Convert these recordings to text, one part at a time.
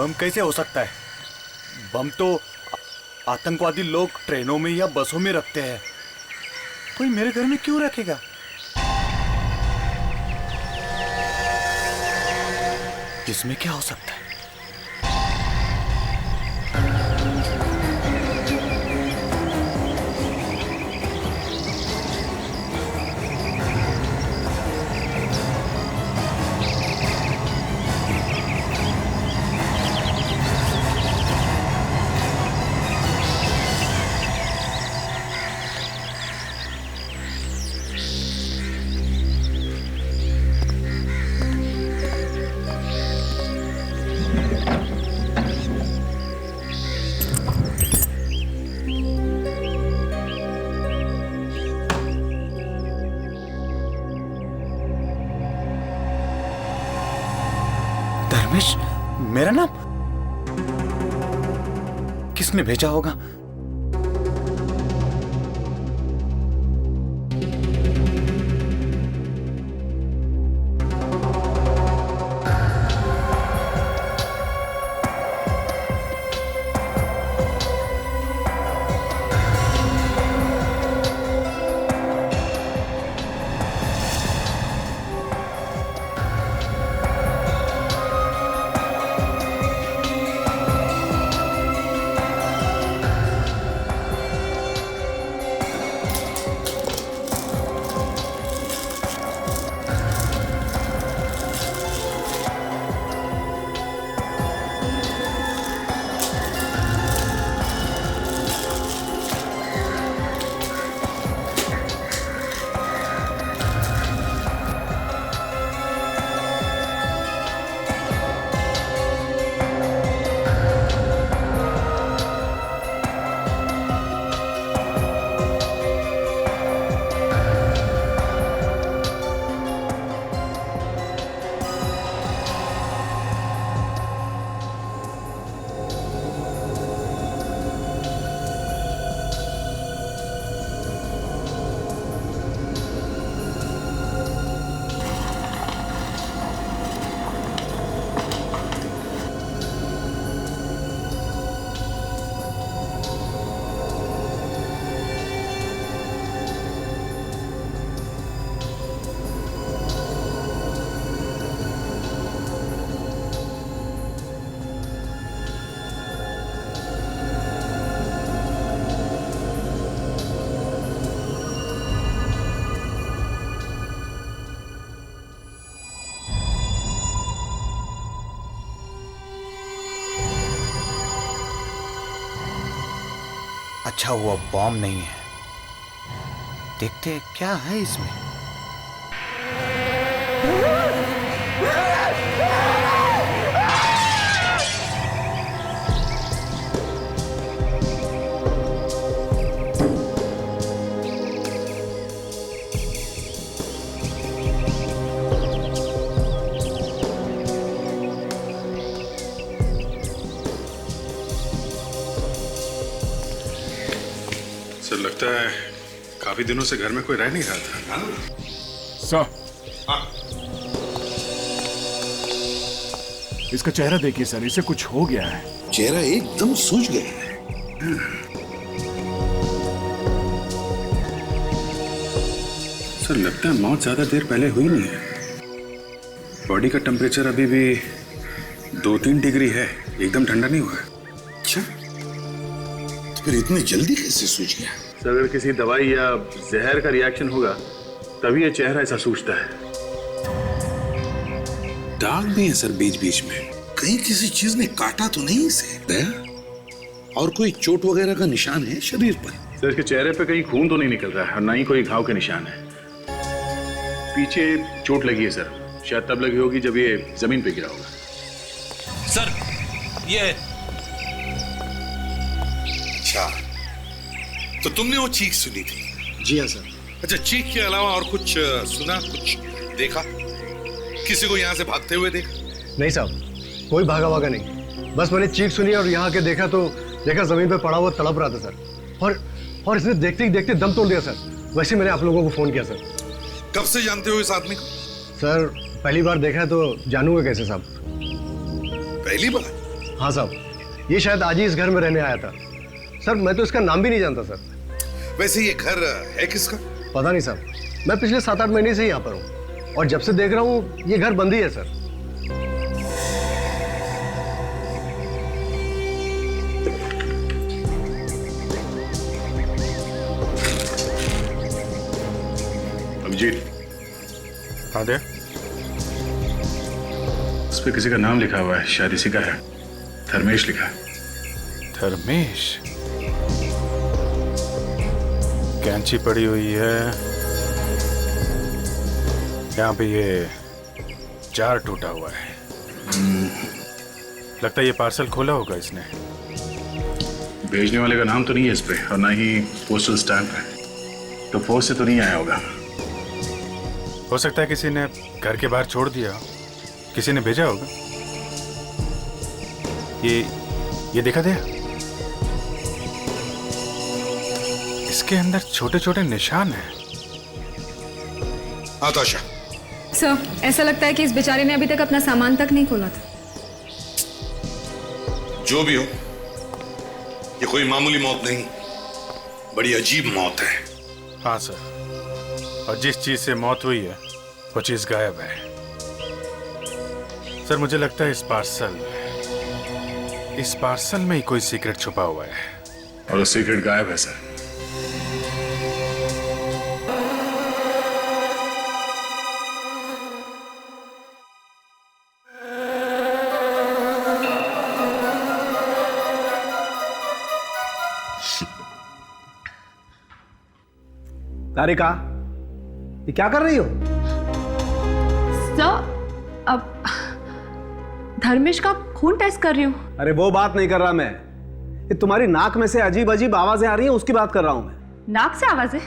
बम कैसे हो सकता है? बम तो आतंकवादी लोग ट्रेनों में या बसों में रखते हैं। कोई मेरे घर में क्यों रखेगा? इसमें क्या हो सकता है? धर्मेश, मेरा नाम किसने भेजा होगा? अच्छा हुआ बॉम्ब नहीं है। देखते हैं क्या है इसमें। सर लगता है काफी दिनों से घर में कोई रह नहीं रहा था। सर, इसका चेहरा देखिए सर, इसे कुछ हो गया है। चेहरा एकदम सूज गया है। सर लगता है मौत ज्यादा देर पहले हुई नहीं है। बॉडी का टेम्परेचर अभी भी 2-3 डिग्री है, एकदम ठंडा नहीं हुआ। अच्छा, तो फिर इतनी जल्दी कैसे सूज गया? सर अगर किसी दवाई या जहर का रिएक्शन होगा तभी ये चेहरा ऐसा सूजता है। दाग भी है सर बीच बीच में। कहीं किसी चीज ने काटा तो नहीं इसे? दया, और कोई चोट वगैरह का निशान है शरीर पर? सर इसके चेहरे पे कहीं खून तो नहीं निकल रहा है और ना ही कोई घाव के निशान है। पीछे चोट लगी है सर, शायद तब लगी होगी जब ये जमीन पे गिरा होगा। सर ये अच्छा, तो तुमने वो चीख सुनी थी? जी हाँ सर। अच्छा, चीख के अलावा और कुछ सुना, कुछ देखा? किसी को यहाँ से भागते हुए देखा? नहीं साहब, कोई भागा वागा नहीं। बस मैंने चीख सुनी और यहाँ के देखा तो देखा जमीन पर पड़ा हुआ तड़प रहा था सर। और इसने देखते ही देखते दम तोड़ दिया सर। वैसे मैंने आप लोगों को फोन किया सर। कब से जानते हो इस आदमी को? सर पहली बार देखा है तो जानूंगा कैसे साहब? पहली बार? हाँ साहब, ये शायद आज ही इस घर में रहने आया था। सर मैं तो इसका नाम भी नहीं जानता सर। वैसे ये घर है किसका? पता नहीं साहब, मैं पिछले 7-8 महीने से यहाँ पर हूँ और जब से देख रहा हूँ ये घर बंद ही है सर। अभिजीत, हाँ दे। उस पे किसी का नाम लिखा हुआ है, शायद इसी का है। धर्मेश लिखा है। धर्मेश, कैंची पड़ी हुई है यहाँ पे, ये जार टूटा हुआ है। लगता है ये पार्सल खोला होगा इसने। भेजने वाले का नाम तो नहीं है इस पे और ना ही पोस्टल स्टैंप है, तो पोस्ट से तो नहीं आया होगा। हो सकता है किसी ने घर के बाहर छोड़ दिया, किसी ने भेजा होगा। ये देखा दे, इसके अंदर छोटे छोटे निशान हैं। आताशा, सर, ऐसा लगता है कि इस बेचारे ने अभी तक अपना सामान तक नहीं खोला था। जो भी हो, ये कोई मामूली मौत नहीं, बड़ी अजीब मौत है। हाँ सर, और जिस चीज से मौत हुई है वो चीज गायब है। सर मुझे लगता है इस पार्सल में ही कोई सीक्रेट छुपा हुआ है। और वो सीक्रेट गायब है सर। तारिका, ये क्या कर रही हो? सर, अब धर्मेश का खून टेस्ट कर रही हूँ। अरे वो बात नहीं कर रहा मैं, ये तुम्हारी नाक में से अजीब अजीब आवाजें आ रही हैं, उसकी बात कर रहा हूं मैं। नाक से आवाजें?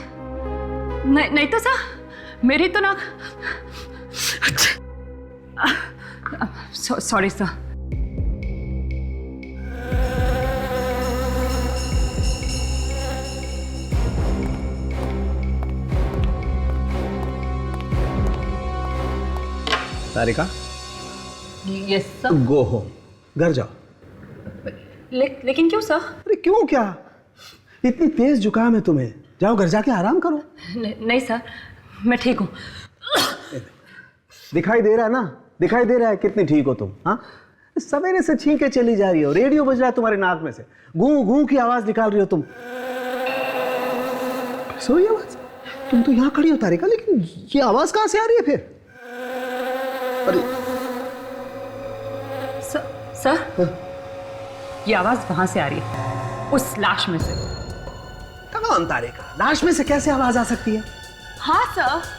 नहीं तो सर, मेरी तो नाक। Sorry sir. Tarika, yes sir. Go home, घर जाओ। लेकिन क्यों सर? अरे क्यों क्या, इतनी तेज जुकाम है तुम्हें, जाओ घर जाके आराम करो। नहीं सर, मैं ठीक हूँ। दिखाई दे रहा है ना, दिखाई दे रहा है कितनी ठीक हो तुम। हाँ, सवेरे से छींके चली जा रही हो, रेडियो बज रहा है तुम्हारे नाक में से, गूं गूं की आवाज निकाल रही हो तुम। सोई आवाज? तुम तो यहाँ खड़ी हो तारिका, लेकिन ये आवाज कहाँ से आ रही है फिर? अरे सर, ये आवाज वहां से आ रही है, उस लाश में से। कौन तारिका, लाश में से कैसे आवाज आ सकती है? हाँ सर।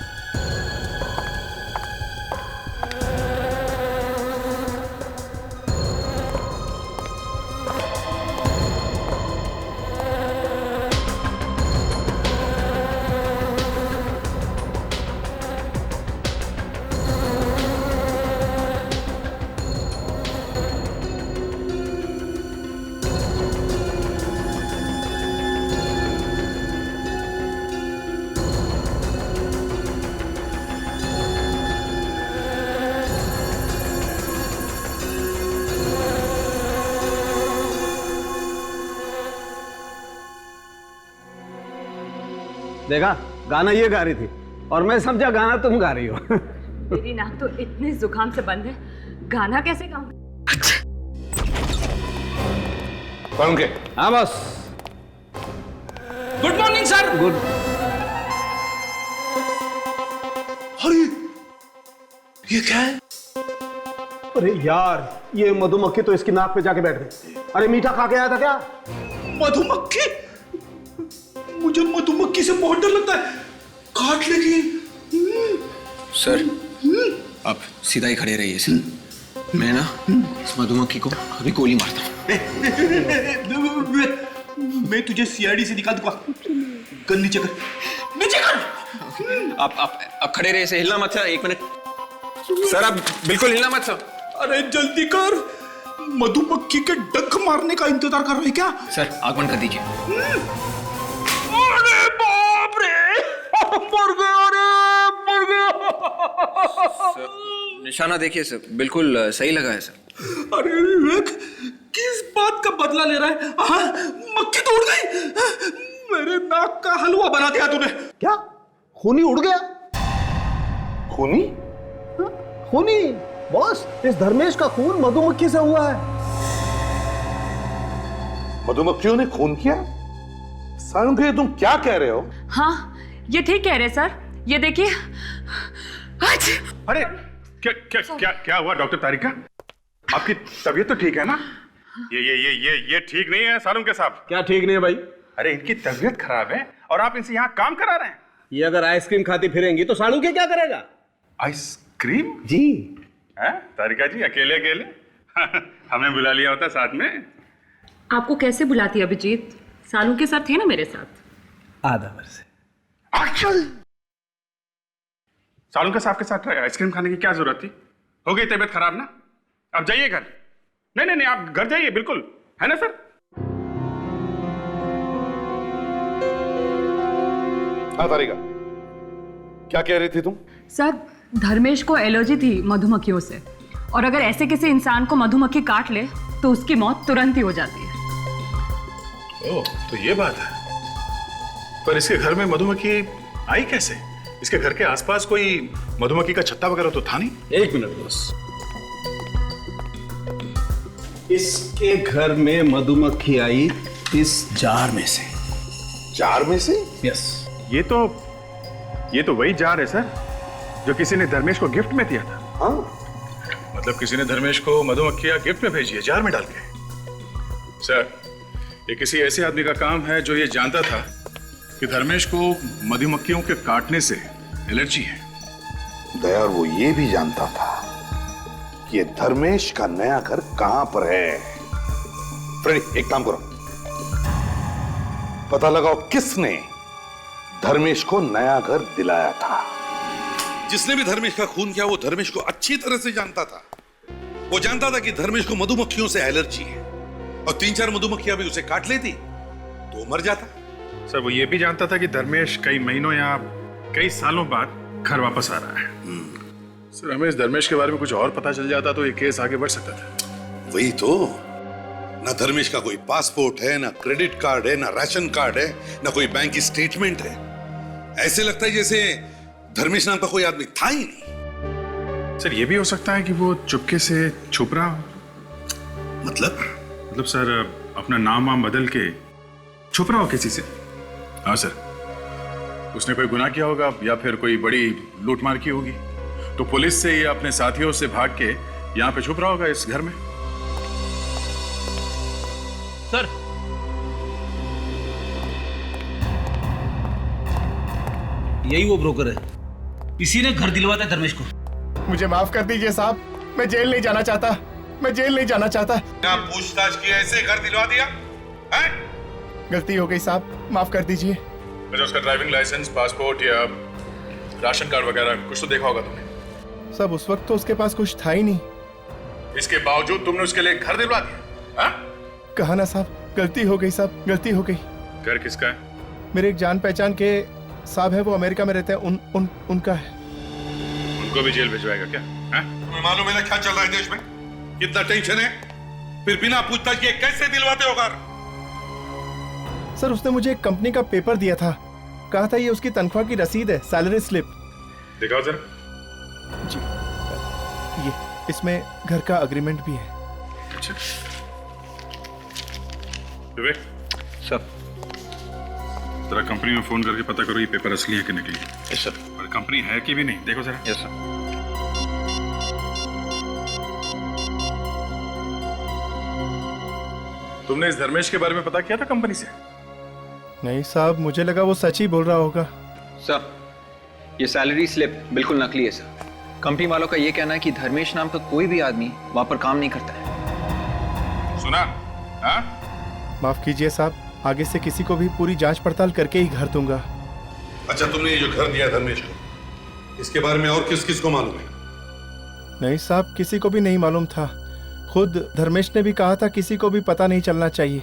देखा, गाना ये गा रही थी और मैं समझा गाना तुम गा रही हो। मेरी नाक तो इतने जुकाम से बंद है, गाना कैसे गाऊं? कौन के? हाँ बस। Good morning sir. गुड। अरे ये क्या है? अरे यार, ये मधुमक्खी तो इसकी नाक पे जाके बैठ गई। अरे मीठा खा के आया था क्या? मधुमक्खी? मुझे मधुमक्खी से बहुत डर लगता है, काट लेगी। सर, आप सीधा ही खड़े रहिए सर। मैं ना इस मधुमक्खी को अभी गोली मारता हूँ। मैं तुझे सीआईडी से निकाल दूंगा। गन नीचे कर, नीचे कर। आप खड़े रहिए, हिलना मत सर। 1 मिनट सर, आप बिल्कुल हिलना मत सर। अरे जल्दी कर, मधुमक्खी के डंक मारने का इंतजार कर रहे हैं क्या? सर आग बंद कर दीजिए। अरे बाप रे, मर गया रे, मर गया। निशाना देखिए सर, बिल्कुल सही लगा है सर। अरे विवेक, किस बात का बदला ले रहा है? हाँ, मक्खी तो उड़ गई, मेरे नाक का हलवा बना दिया तूने। क्या खूनी उड़ गया? खूनी? खूनी बॉस, इस धर्मेश का खून मधुमक्खी से हुआ है। मधुमक्खियों ने खून किया? सालुंखे, ये तुम क्या कह रहे हो? हाँ, ये ठीक कह रहे सर। ये देखिए। अरे क्या क्या क्या क्या हुआ डॉक्टर तारिका? आपकी तबीयत तो ठीक है ना? ये ठीक नहीं है सालुंखे साहब। क्या ठीक नहीं है भाई? अरे इनकी तबीयत खराब है और आप इनसे यहाँ काम करा रहे हैं। ये अगर आइसक्रीम खाती फिरेंगी तो सालू के क्या करेगा? आइसक्रीम? जी। हैं तारिका जी, अकेले अकेले हमें बुला लिया होता साथ में। आपको कैसे बुलाती अभिजीत? सालू के साथ थे ना मेरे साथ। आधा वर्ष से। सालुंखे साहब के साथ आइसक्रीम खाने की क्या जरूरत थी? हो गई तबीयत खराब ना? अब जाइए घर। नहीं, आप घर जाइए, बिल्कुल, है ना सर? हाँ तारिका, क्या कह रही थी तुम? सर, धर्मेश को एलर्जी थी मधुमक्खियों से, और अगर ऐसे किसी इंसान को मधुमक्खी काट ले तो उसकी मौत तुरंत ही हो जाती है। ओह, तो ये बात है। पर इसके घर में मधुमक्खी आई कैसे? इसके घर के आसपास कोई मधुमक्खी का छत्ता वगैरह तो था नहीं? एक मिनट बॉस। इसके घर में मधुमक्खी आई इस जार में से। जार में से? यस। ये तो वही जार है सर, जो किसी ने धर्मेश को गिफ्ट में दिया था। हाँ, मतलब किसी ने धर्मेश को मधुमक्खियां गिफ्ट में भेजी है, जार में डाल के। सर, ये किसी ऐसे आदमी का काम है जो ये जानता था कि धर्मेश को मधुमक्खियों के काटने से एलर्जी है। दया, और वो ये भी जानता था कि ये धर्मेश का नया घर कहां पर है। फ्रेडी, एक काम करो, पता लगाओ किसने धर्मेश को नया घर दिलाया था। जिसने भी धर्मेश का खून किया वो धर्मेश को अच्छी तरह से जानता था। वो जानता था कि धर्मेश को मधुमक्खियों से एलर्जी है, और 3-4 मधुमक्खियां भी उसे काट लेती तो वो मर जाता। सर, वो ये भी जानता था कि धर्मेश कई महीनों या कई सालों बाद घर वापस आ रहा है। सर, हमें इस धर्मेश के बारे में कुछ और पता चल जाता तो ये केस आगे बढ़ सकता था। वही तो, ना धर्मेश का कोई पासपोर्ट है, ना क्रेडिट कार्ड है, ना राशन कार्ड है, ना कोई बैंक की स्टेटमेंट है। ऐसे लगता है जैसे धर्मेश नाम का कोई आदमी था ही नहीं। सर, ये भी हो सकता है कि वो चुपके से छुप रहा हो। मतलब सर, अपना नाम वाम बदल के छुप रहा हो किसी से। हाँ सर, उसने कोई गुनाह किया होगा या फिर कोई बड़ी लूटमार की होगी, तो पुलिस से या अपने साथियों से भाग के यहाँ पे छुप रहा होगा इस घर में। सर, यही वो ब्रोकर है, इसी ने घर दिलवाता है धर्मेश को। मुझे माफ कर दीजिए साहब, मैं जेल नहीं जाना चाहता, मैं जेल नहीं जाना चाहता। क्या पूछताछ की, ऐसे घर दिलवा दिया है? गलती हो गई साहब, माफ कर दीजिए। अच्छा, उसका ड्राइविंग लाइसेंस, पासपोर्ट या राशन कार्ड वगैरह कुछ तो देखा होगा तुमने? सब उस वक्त तो उसके पास कुछ था ही नहीं। इसके बावजूद तुमने उसके लिए घर दिलवा दिया? हाँ? कहा ना साहब, गलती हो गई साहब, गलती हो गई। घर किसका है? मेरे एक जान पहचान के साहब है, वो अमेरिका में रहते हैं, उनका है। उनको भी जेल भिजवाएगा क्या? हाँ? तुम्हें मालूम है ना क्या चल रहा है देश में? कितना टेंशन है, फिर बिना पूछताछ किए कैसे दिलवाते हो घर? सर, उसने मुझे एक कंपनी का पेपर दिया था, कहा था ये उसकी तनख्वाह की रसीद है, सैलरी स्लिप। दिखाओ जरा। जी, ये इसमें घर का एग्रीमेंट भी है। अच्छा, विवेक सर। जरा कंपनी में फोन करके पता करो ये पेपर असली है कि नकली। Yes sir. और कंपनी है कि भी नहीं, देखो जरा। Yes sir. तुमने इस धर्मेश के बारे में पता किया था कंपनी से? नहीं साहब, मुझे लगा वो सच ही बोल रहा होगा। सर, ये सैलरी स्लिप बिल्कुल नकली है सर। कंपनी वालों का ये कहना है कि धर्मेश नाम का कोई भी आदमी वहां पर काम नहीं करता है। सुना? हाँ? माफ कीजिए साहब, आगे से किसी को भी पूरी जांच पड़ताल करके ही घर दूंगा। अच्छा, तुमने ये जो घर दिया धर्मेश को, इसके बारे में और किस किस को मालूम है? नहीं साहब, किसी को भी नहीं मालूम था। खुद धर्मेश ने भी कहा था किसी को भी पता नहीं चलना चाहिए।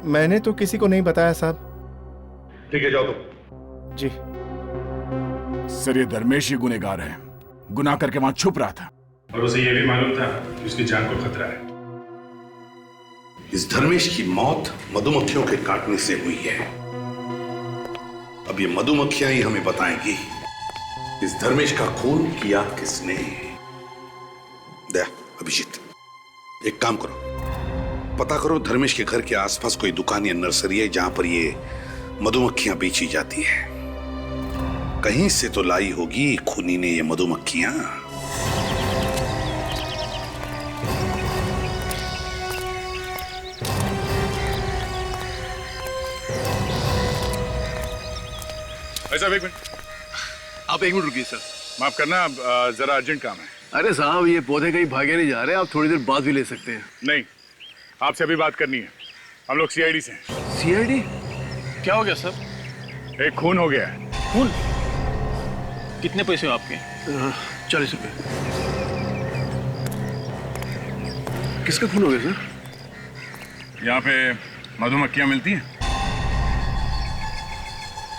मैंने तो किसी को नहीं बताया साहब। ठीक है, जाओ तुम। जी सर, ये धर्मेश ही गुनहगार है, गुनाह करके वहां छुप रहा था। और उसे ये भी मालूम था कि उसकी जान को खतरा है। इस धर्मेश की मौत मधुमक्खियों के काटने से हुई है। अब ये मधुमक्खियां ही हमें बताएंगी इस धर्मेश का खून किया किसने। दया, अभिजीत, एक काम करो, पता करो धर्मेश के घर के आसपास कोई दुकान या नर्सरी है जहां पर ये मधुमक्खियां बेची जाती है। कहीं से तो लाई होगी खूनी ने ये मधुमक्खियां। ऐसा एक मिनट, आप एक मिनट रुकिए सर। माफ करना, जरा अर्जेंट काम है। अरे साहब, ये पौधे कहीं भागे नहीं जा रहे, आप थोड़ी देर बाद भी ले सकते हैं। नहीं, आपसे अभी बात करनी है। हम लोग सीआईडी से हैं। सीआईडी? क्या हो गया सर? एक खून हो गया है। खून? कितने पैसे हो आपके? 40 रुपए। किसका खून हो गया सर? यहाँ पे मधुमक्खियाँ मिलती हैं।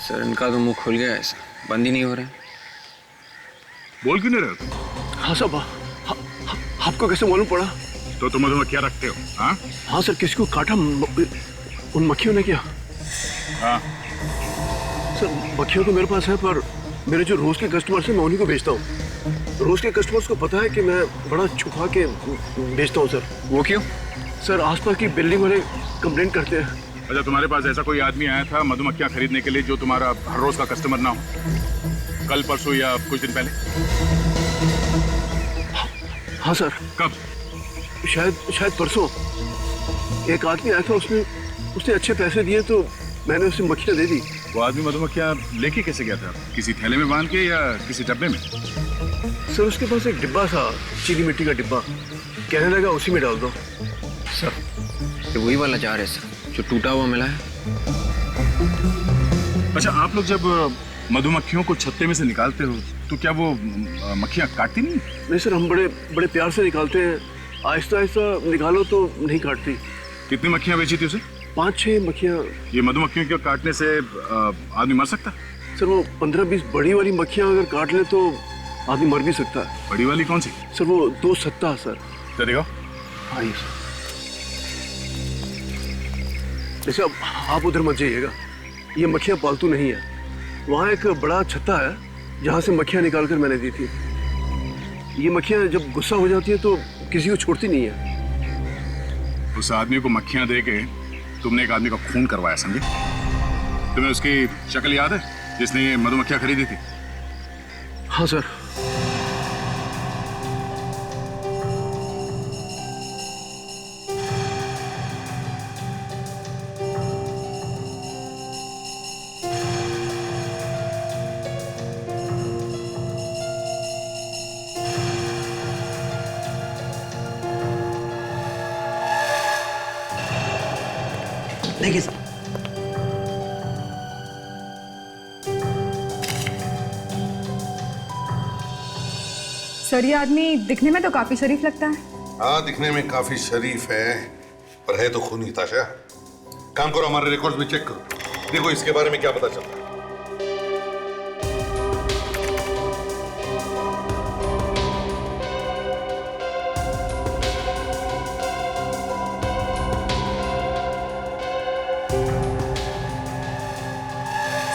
सर इनका तो मुंह खुल गया है सर, बंद ही नहीं हो रहा है। बोल क्यों नहीं रहे हो तुम? हाँ साहब, आपको कैसे मालूम पड़ा? तो तुम मधुमक्खियाँ रखते हो? हाँ हाँ सर, किसी को काटा उन मक्खियों ने क्या? हाँ। सर मक्खियों तो मेरे पास है, पर मेरे जो रोज के कस्टमर्स हैं मैं उन्हीं को बेचता हूँ। रोज के कस्टमर्स को पता है कि मैं बड़ा छुपा के बेचता हूँ सर। वो क्यों? सर आसपास की बिल्डिंग वाले कंप्लेंट करते हैं। अच्छा, तुम्हारे पास ऐसा कोई आदमी आया था मधुमक्खियाँ खरीदने के लिए जो तुम्हारा हर रोज का कस्टमर ना हो? कल, परसों या कुछ दिन पहले? हाँ सर। कब? शायद परसों एक आदमी आया था, उसने अच्छे पैसे दिए तो मैंने उसे मक्खियाँ दे दी। वो आदमी मधुमक्खियाँ लेके कैसे गया था? किसी थैले में बांध के या किसी डब्बे में? सर उसके पास एक डिब्बा था, चीनी मिट्टी का डिब्बा, कहने लगा उसी में डाल दो। सर ये वही वाला जार है सर जो टूटा हुआ मिला है। अच्छा, आप लोग जब मधुमक्खियों को छत्ते में से निकालते हो तो क्या वो मक्खियाँ काटती नहीं? नहीं सर, हम बड़े प्यार से निकालते हैं। आहिस्ता आहिस्ता निकालो तो नहीं काटती। कितनी मक्खियाँ बेची थी उसे? 5-6 मक्खियाँ। ये मधुमक्खियों के काटने से आदमी मर सकता? सर वो 15-20 बड़ी वाली मक्खियाँ अगर काट ले तो आदमी मर भी सकता है। बड़ी वाली कौन सी? सर वो 2 सत्ता सर। तो देखो। हाँ सर। जैसे अब आप उधर मत जाइएगा, ये मक्खियाँ पालतू नहीं है। वहाँ एक बड़ा छत्ता है जहाँ से मक्खियाँ निकाल कर मैंने दी थी। ये मक्खियाँ जब गुस्सा हो जाती है तो किसी को छोड़ती नहीं है। उस आदमी को मक्खियाँ दे के तुमने एक आदमी का खून करवाया, समझे? तुम्हें उसकी शक्ल याद है जिसने ये मधुमक्खियाँ खरीदी थी? हाँ सर। देखिए सर, सर ये आदमी दिखने में तो काफी शरीफ लगता है। हाँ, दिखने में काफी शरीफ है, पर है तो खूनी। ताशा, काम करो, हमारे रिकॉर्ड्स में चेक करो, देखो इसके बारे में क्या पता चलता है।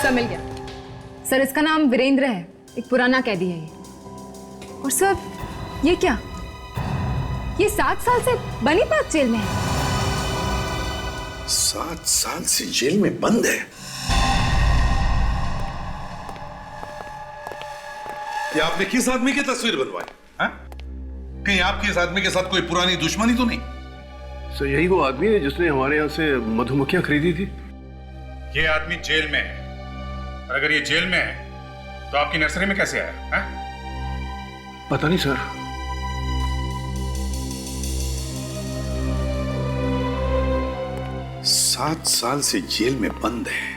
सर मिल गया। सर इसका नाम वीरेंद्र है, एक पुराना कैदी है ये। और सर ये क्या, ये 7 साल से बनीपाक जेल में है। 7 साल से जेल में बंद है? ये आपने किस आदमी की तस्वीर बनवाई? हाँ? कहीं आपकी इस आदमी के साथ कोई पुरानी दुश्मनी तो नहीं? सर यही वो आदमी है जिसने हमारे यहाँ से मधुमक्खियाँ खरीदी थी। ये आदमी जेल में है, और अगर ये जेल में है तो आपकी नर्सरी में कैसे आया? हाँ? पता नहीं सर। 7 साल से जेल में बंद है,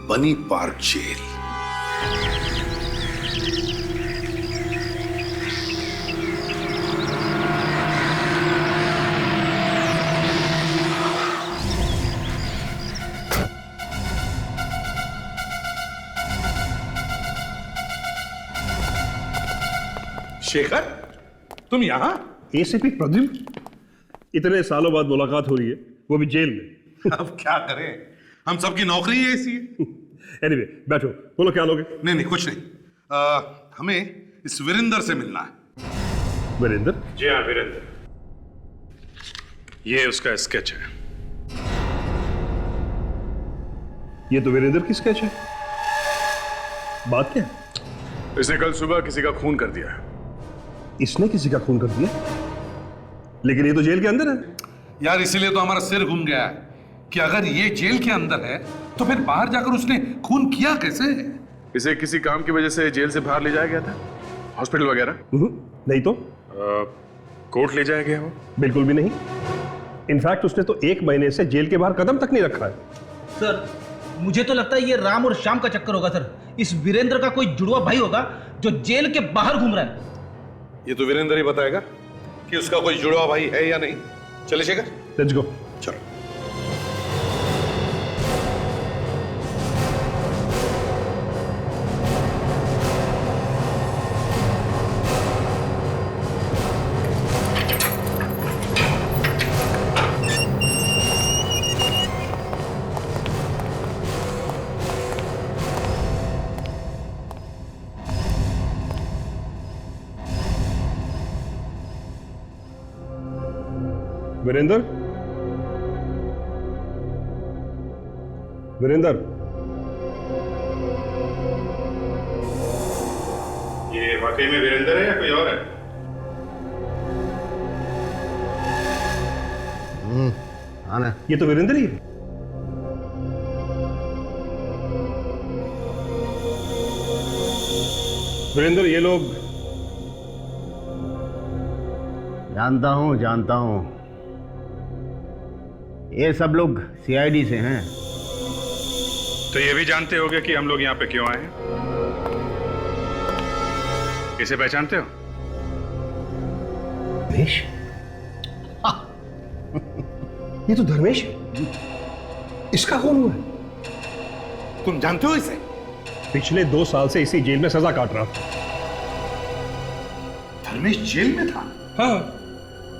बनी पार्क जेल। शेखर, तुम यहां? एसीपी प्रद्युम्न, इतने सालों बाद मुलाकात हो रही है, वो भी जेल में। अब क्या करें, हम सबकी नौकरी है ऐसी है। एनीवे, बैठो, बोलो क्या लोगे? नहीं नहीं कुछ नहीं, हमें इस वीरेंद्र से मिलना है। वीरेंद्र? जी हाँ, वीरेंद्र। ये उसका स्केच है। ये तो वीरेंद्र की स्केच है। बात क्या है? इसने कल सुबह किसी का खून कर दिया है। इसने किसी का खून कर दिया? लेकिन ये तो जेल के अंदर है। यार इसीलिए तो हमारा सिर घूम गया है कि अगर ये जेल के अंदर है तो फिर बाहर जाकर उसने खून किया कैसे? इसे किसी काम की वजह से जेल से बाहर ले जाया गया था, हॉस्पिटल वगैरह? नहीं तो कोर्ट ले जाया गया हो? बिल्कुल भी नहीं। इनफैक्ट उसने तो 1 महीने से जेल के बाहर कदम तक नहीं रखा है। सर मुझे तो लगता है ये राम और श्याम का चक्कर होगा सर। इस वीरेंद्र का कोई जुड़वा भाई होगा जो जेल के बाहर घूम रहा है। ये तो वीरेंद्र ही बताएगा कि उसका कोई जुड़वा भाई है या नहीं। चले शेखर, लेट्स गो। चलो। वीरेंद्र? वीरेंद्र? ये वाकई में वीरेंद्र है या कोई और है? हाँ ना, ये तो वीरेंद्र ही है। वीरेंद्र, ये लोग? जानता हूँ ये सब लोग सीआईडी से हैं। तो ये भी जानते होगे कि हम लोग यहाँ पे क्यों आए हैं? इसे पहचानते हो? धर्मेश? ये तो धर्मेश है। इसका खून हुआ है। तुम जानते हो इसे? पिछले 2 साल से इसी जेल में सजा काट रहा था। धर्मेश जेल में था? हाँ,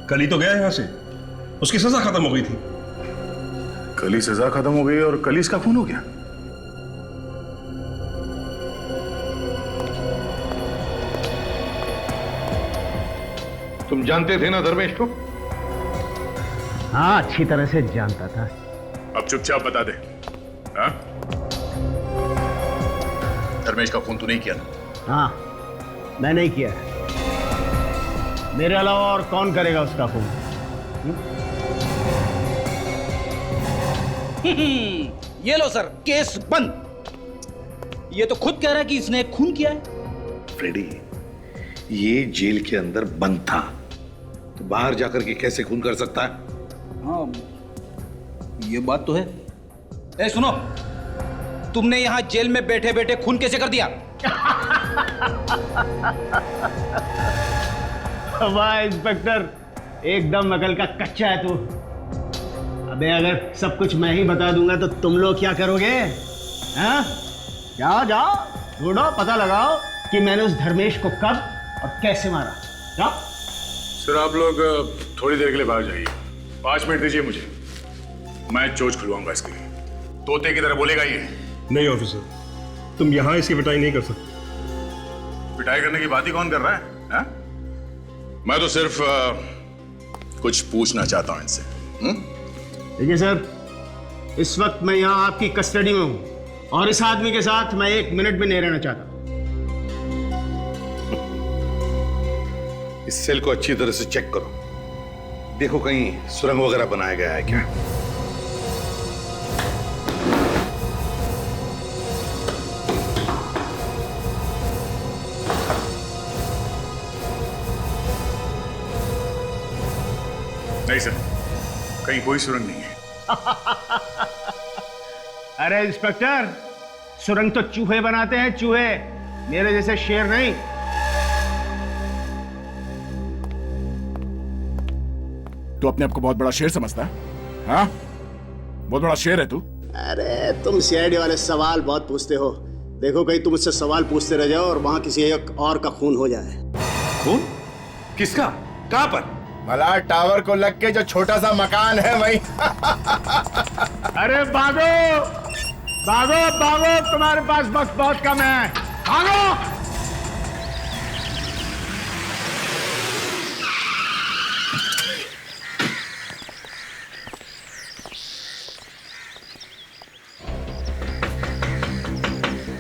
कल ही तो गया यहां से। उसकी सजा खत्म हो गई थी। कल ही सजा खत्म हो गई और कल ही इसका खून हो गया? तुम जानते थे ना धर्मेश को? हाँ, अच्छी तरह से जानता था। अब चुपचाप बता दे, हाँ? धर्मेश का खून तू नहीं किया ना? हाँ, मैं नहीं किया। मेरे अलावा और कौन करेगा उसका खून? ये लो सर, केस बंद। ये तो खुद कह रहा है कि इसने खून किया है। फ्रेडी, ये जेल के अंदर बंद था तो बाहर जाकर के कैसे खून कर सकता है? हाँ, ये बात तो है। ए सुनो, तुमने यहां जेल में बैठे बैठे खून कैसे कर दिया? वाह इंस्पेक्टर, एकदम अकल का कच्चा है तू। अबे अगर सब कुछ मैं ही बता दूंगा तो तुम लोग क्या करोगे? हाँ? जाओ जाओ, ढूंढो, पता लगाओ कि मैंने उस धर्मेश को कब और कैसे मारा। जाओ। सर आप लोग थोड़ी देर के लिए बाहर जाइए। 5 मिनट दीजिए मुझे, मैं चोच खुलवाऊंगा इसके लिए। तोते की तरह बोलेगा ये। नहीं ऑफिसर, तुम यहां इसकी पिटाई नहीं कर सकते। पिटाई करने की बात ही कौन कर रहा है, हा? मैं तो सिर्फ कुछ पूछना चाहता हूं इनसे। देखिए सर, इस वक्त मैं यहाँ आपकी कस्टडी में हूँ और इस आदमी के साथ मैं 1 मिनट भी नहीं रहना चाहता। इस सेल को अच्छी तरह से चेक करो, देखो कहीं सुरंग वगैरह बनाया गया है क्या। नहीं सर, कहीं कोई सुरंग नहीं है। अरे इंस्पेक्टर, सुरंग तो चूहे बनाते हैं, चूहे, मेरे जैसे शेर नहीं। तू अपने आप को बहुत बड़ा शेर समझता है? हाँ, बहुत बड़ा शेर है तू। अरे तुम सीआईडी वाले सवाल बहुत पूछते हो। देखो कहीं तुम मुझसे सवाल पूछते रह जाओ और वहां किसी एक और का खून हो जाए। खून? किसका? कहां पर? मलाड टावर को लग के जो छोटा सा मकान है वही। अरे भागो भागो भागो, तुम्हारे पास वक्त बहुत कम है, भागो।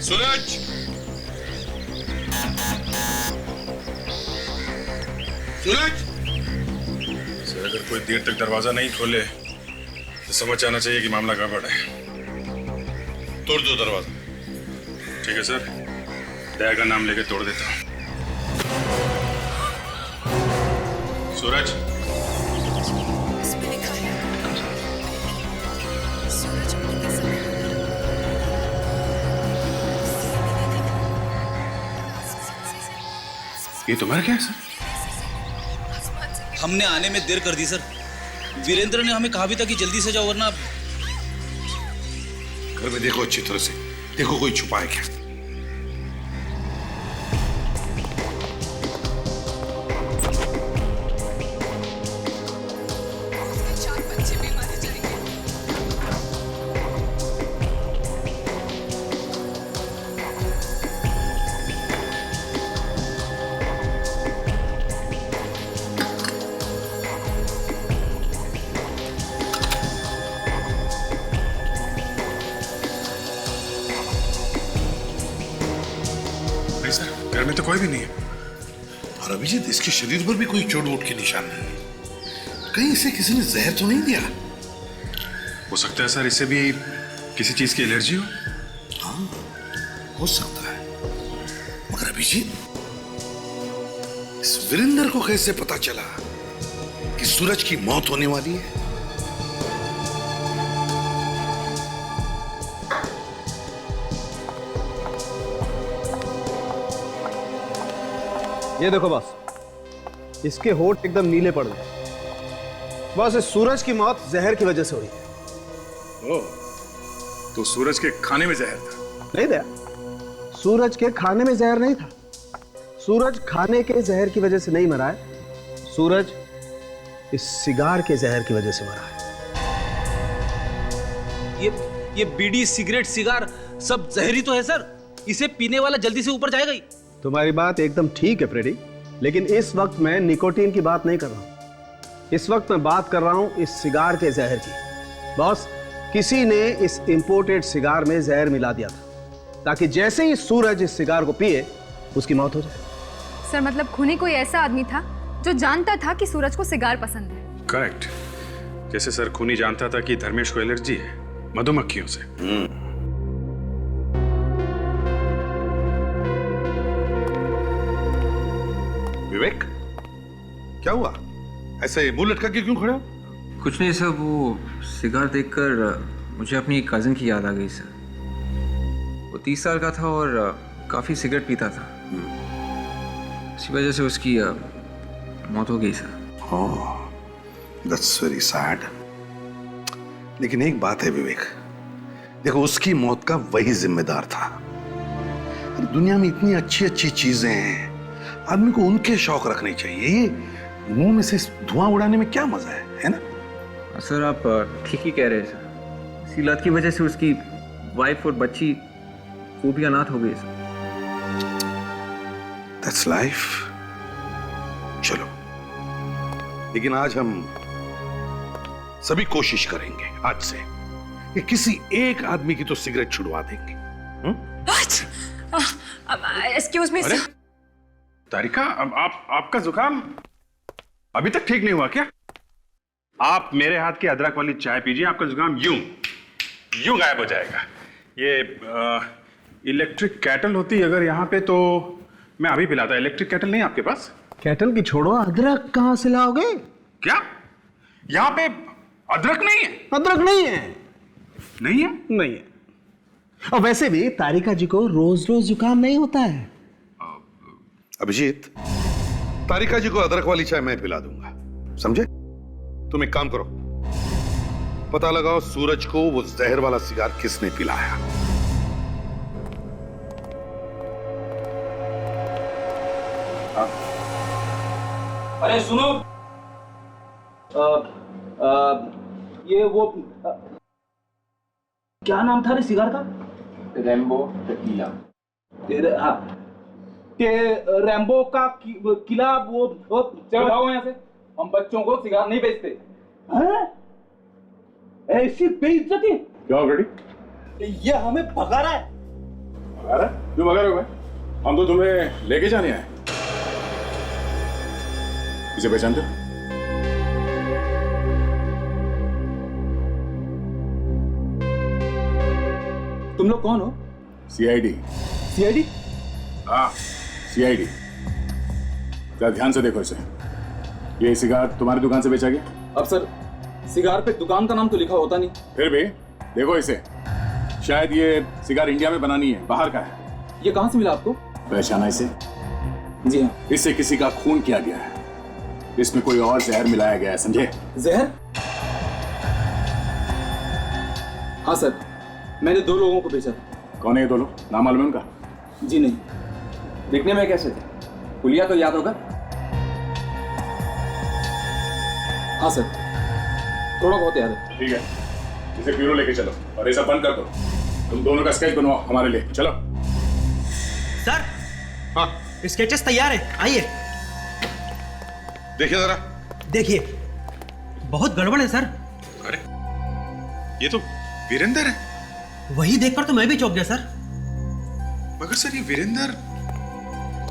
सूरज, सूरज। सर अगर कोई देर तक दरवाजा नहीं खोले तो समझ आना चाहिए कि मामला गड़बड़ है। तोड़ दो दरवाजा। ठीक है सर, दया का नाम लेके तोड़ देता हूँ। सूरज, ये तुम्हारा क्या है सर? हमने आने में देर कर दी सर। वीरेंद्र ने हमें कहा भी था कि जल्दी से जाओ वरना। घर में देखो अच्छी तरह से, देखो कोई छुपा है क्या। नहीं सर, घर में तो कोई भी नहीं है। और अभिजीत, इसके शरीर पर भी कोई चोट वोट के निशान नहीं है। कहीं इसे किसी ने जहर तो नहीं दिया? हो सकता है सर इसे भी किसी चीज की एलर्जी हो। हाँ, हो सकता है। मगर अभिजीत, इस वीरेंद्र को कैसे पता चला कि सूरज की मौत होने वाली है? ये देखो बस, इसके होठ एकदम नीले पड़ गए। बस इस सूरज की मौत जहर की वजह से हुई है। ओह, तो सूरज के खाने में जहर था? नहीं दया, सूरज के खाने में जहर नहीं था। सूरज खाने के जहर की वजह से नहीं मरा है, सूरज इस सिगार के जहर की वजह से मरा है। ये बीड़ी, सिगरेट, सिगार सब जहरी तो है सर। इसे पीने वाला जल्दी से ऊपर जाएगा ही। तुम्हारी बात एकदम ठीक है फ्रेडी, लेकिन इस वक्त मैं निकोटीन की बात नहीं कर रहा हूं। इस वक्त मैं बात कर रहा हूं इस सिगार के जहर की। बॉस, किसी ने इस इंपोर्टेड सिगार में जहर मिला दिया था ताकि जैसे ही सूरज इस सिगार को पिए उसकी मौत हो जाए। सर मतलब खूनी कोई ऐसा आदमी था जो जानता था कि सूरज को सिगार पसंद है। करेक्ट। जैसे सर खूनी जानता था कि धर्मेश को एलर्जी है मधुमक्खियों से। विवेक, क्या हुआ? ऐसे मुंह लटका के क्यों खड़े हो? कुछ नहीं सर, वो सिगार देखकर मुझे अपनी कजिन की याद आ गई सर। वो 30 साल का था और काफी सिगरेट पीता था। इसी वजह से उसकी मौत हो गई sir. Oh, that's very sad. लेकिन एक बात है विवेक, देखो उसकी मौत का वही जिम्मेदार था। दुनिया में इतनी अच्छी अच्छी चीजें हैं, आदमी को उनके शौक रखने चाहिए। ये मुंह में से धुआं उड़ाने में क्या मजा है ना? सर आप ठीक ही कह रहे हैं सर। इसी लत की वजह से उसकी वाइफ और बच्ची वो भी अनाथ हो गई सर। That's life. चलो, लेकिन आज हम सभी कोशिश करेंगे आज से कि किसी एक आदमी की तो सिगरेट छुड़वा देंगे। Excuse me sir. तारिका, अब आपका जुकाम अभी तक ठीक नहीं हुआ क्या? आप मेरे हाथ की अदरक वाली चाय पीजिए, आपका जुकाम यूं गायब हो जाएगा। ये इलेक्ट्रिक कैटल होती अगर यहाँ पे तो मैं अभी पिलाता। इलेक्ट्रिक कैटल नहीं आपके पास? कैटल की छोड़ो, अदरक कहां से लाओगे? क्या यहाँ पे अदरक नहीं है? अदरक नहीं है। नहीं है? नहीं है। और वैसे भी तारिका जी को रोज रोज जुकाम नहीं होता है। अभिजीत, तारिका जी को अदरक वाली चाय मैं पिला दूंगा, समझे? तुम एक काम करो, पता लगाओ सूरज को वो जहर वाला सिगार किसने पिलाया। अरे सुनो, ये वो क्या नाम था रे सिगार का? रैम्बो टीला। हाँ, के रैम्बो का किला वो चलो भागो यहाँ से, हम बच्चों को सिगार नहीं बेचते। हैं? ऐसी बेइज्जती? क्या हो गड़ी? ये हमें भगा रहा है। भगा रहा है? क्यों भगा रहे हो भाई? हम तो तुम्हें लेके जाने आए। इसे पहचानते हो? तुम लोग कौन हो? सीआईडी। सीआईडी? हाँ, सीआईडी। जरा ध्यान से देखो इसे। ये सिगार तुम्हारी दुकान से बेचा गया? अब सर, सिगार पे दुकान का नाम तो लिखा होता नहीं। फिर भी देखो इसे, शायद ये सिगार इंडिया में बनानी है, बाहर का है। ये कहाँ से मिला आपको? पहचाना इसे? जी हाँ। इससे किसी का खून किया गया है। इसमें कोई और जहर मिलाया गया है, समझे? जहर? हाँ सर, मैंने 2 लोगों को बेचा था। कौन है ये 2 लोग? नाम मालूम है उनका? जी नहीं। दिखने में कैसे थे? पुलिया तो याद होगा? हाँ सर, थोड़ा बहुत याद है। ठीक है, इसे ब्यूरो लेके चलो और ये सब बंद कर दो। तुम दोनों का स्केच बनवाओ हमारे लिए। चलो। सर, हाँ, स्केचेस तैयार है, आइए देखिए जरा। देखिए, बहुत गड़बड़ है सर। अरे, ये तो वीरेंद्र है। वही देखकर तो मैं भी चौंक गया सर। मगर सर, ये वीरेंद्र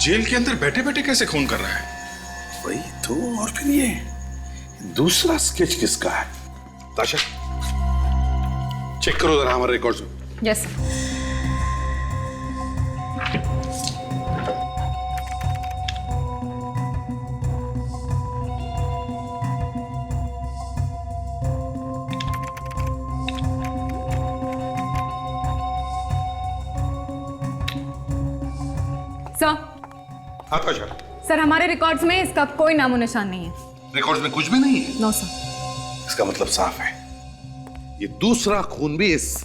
जेल के अंदर बैठे बैठे कैसे खून कर रहा है? वही तो। और फिर ये दूसरा स्केच किसका है? ताशा, चेक करो जरा हमारे रिकॉर्ड्स में। यस। सर। हाँ ताशा, सर, हमारे रिकॉर्ड्स में इसका कोई नामो निशान नहीं है। रिकॉर्ड्स में कुछ भी नहीं है? No sir. इसका मतलब साफ है, ये दूसरा खून भी इस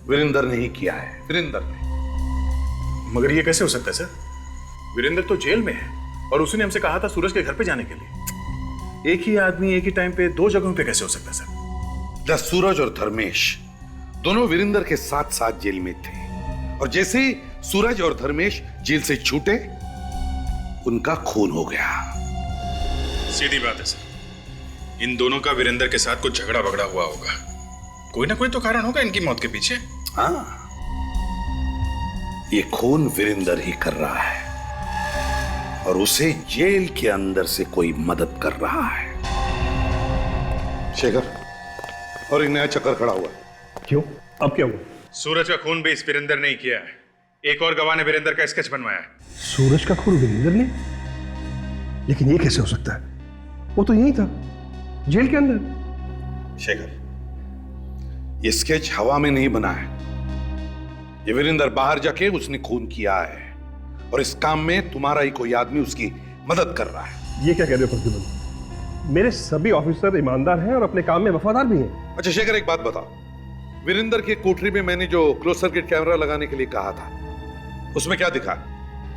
वीरेंद्र ने ही किया है। वीरेंद्र ने। मगर ये कैसे हो सकता है सर? वीरेंद्र तो जेल में है और उसने हमसे कहा था सूरज के घर पे जाने के लिए। एक ही आदमी एक ही टाइम पे 2 जगहों पे कैसे हो सकता है सर? सूरज और धर्मेश दोनों वीरेंद्र के साथ साथ जेल में थे, और जैसे ही सूरज और धर्मेश जेल से छूटे, उनका खून हो गया। सीधी बात है सर, इन दोनों का वीरेंद्र के साथ कुछ झगड़ा बगड़ा हुआ होगा। कोई ना कोई तो कारण होगा इनकी मौत के पीछे। हाँ, ये खून वीरेंद्र ही कर रहा है, और उसे जेल के अंदर से कोई मदद कर रहा है। शेखर, और एक नया चक्कर खड़ा हुआ है। क्यों? अब क्या हुआ? सूरज का खून भी इस वीरेंद्र ने ही किया है। एक और गवाह ने वीरेंद्र का स्केच बनवाया है। सूरज का खून वीरेंद्र ने? लेकिन ये कैसे हो सकता है? वो तो यही था, जेल के अंदर। शेखर, ये स्केच हवा में नहीं बना है। ये वीरेंद्र बाहर जाके उसने खून किया है, और इस काम में तुम्हारा ही कोई आदमी उसकी मदद कर रहा है। ये क्या कह रहे हो प्रतिबल? मेरे सभी ऑफिसर ईमानदार हैं और अपने काम में वफादार भी हैं। अच्छा शेखर, एक बात बताओ, वीरेंद्र के कोठरी में मैंने जो क्लोज सर्किट कैमरा लगाने के लिए कहा था, उसमें क्या दिखा?